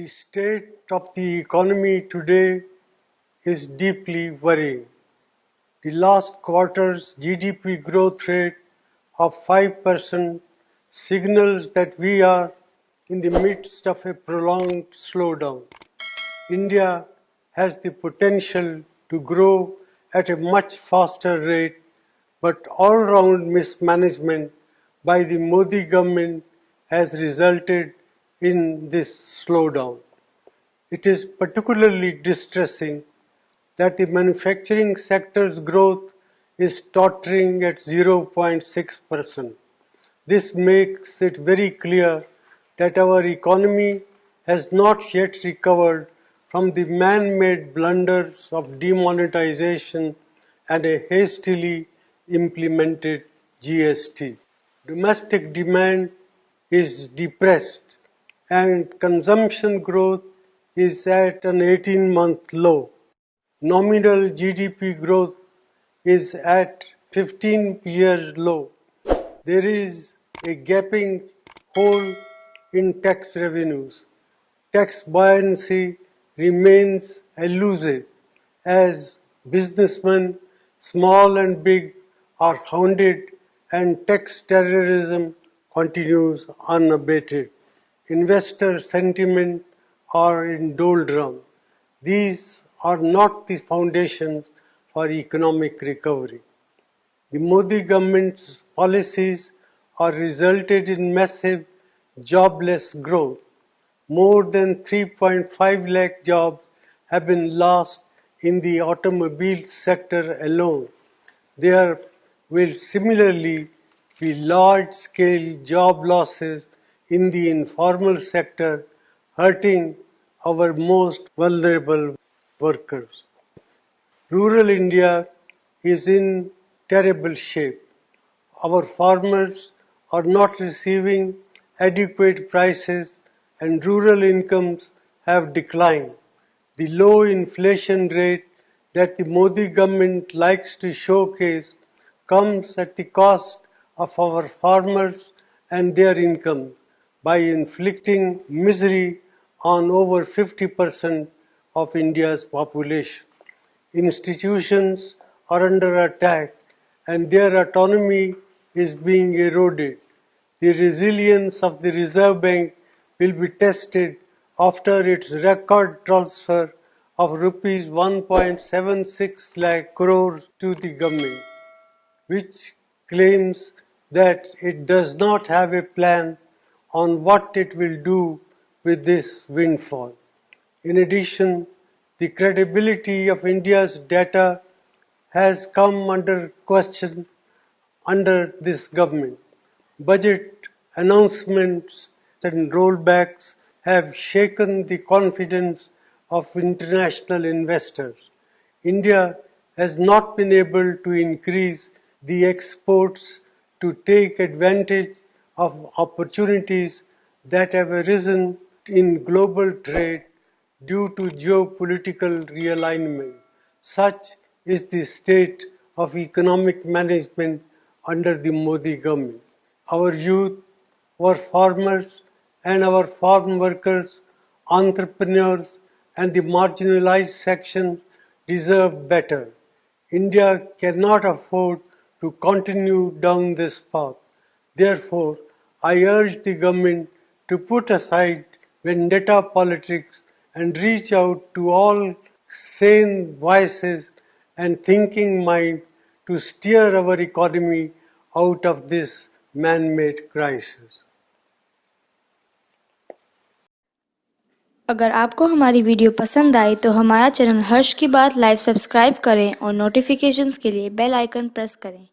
The state of the economy today is deeply worrying. The last quarter's GDP growth rate of 5% signals that we are in the midst of a prolonged slowdown. India has the potential to grow at a much faster rate, but all-round mismanagement by the Modi government has resulted in this slowdown. It is particularly distressing that the manufacturing sector's growth is tottering at 0.6%. This makes it very clear that our economy has not yet recovered from the man-made blunders of demonetization and a hastily implemented GST. Domestic demand is depressed and consumption growth is at an 18-month low. Nominal GDP growth is at 15 years low. There is a gaping hole in tax revenues. Tax buoyancy remains elusive as businessmen, small and big, are hounded and tax terrorism continues unabated. Investor sentiment are in doldrums. These are not the foundations for economic recovery. The Modi government's policies are resulted in massive jobless growth. More than 3.5 lakh jobs have been lost in the automobile sector alone. There will similarly be large-scale job losses in the informal sector, hurting our most vulnerable workers. Rural India is in terrible shape. Our farmers are not receiving adequate prices and rural incomes have declined. The low inflation rate that the Modi government likes to showcase comes at the cost of our farmers and their income by inflicting misery on over 50% of India's population. Institutions are under attack and their autonomy is being eroded. The resilience of the Reserve Bank will be tested after its record transfer of rupees 1.76 lakh crores to the government, which claims that it does not have a plan on what it will do with this windfall. In addition, the credibility of India's data has come under question under this government. Budget announcements and rollbacks have shaken the confidence of international investors. India has not been able to increase the exports to take advantage of opportunities that have arisen in global trade due to geopolitical realignment. Such is the state of economic management under the Modi government. Our youth, our farmers and our farm workers, entrepreneurs and the marginalized sections deserve better. India cannot afford to continue down this path. Therefore, I urge the government to put aside vendetta politics and reach out to all sane voices and thinking mind to steer our economy out of this man-made crisis. अगर आपको हमारी video पसंद आई तो हमारा channel हर्ष की बात live subscribe करें और नोटिफिकेशंस के लिए बेल आइकन प्रेस करें।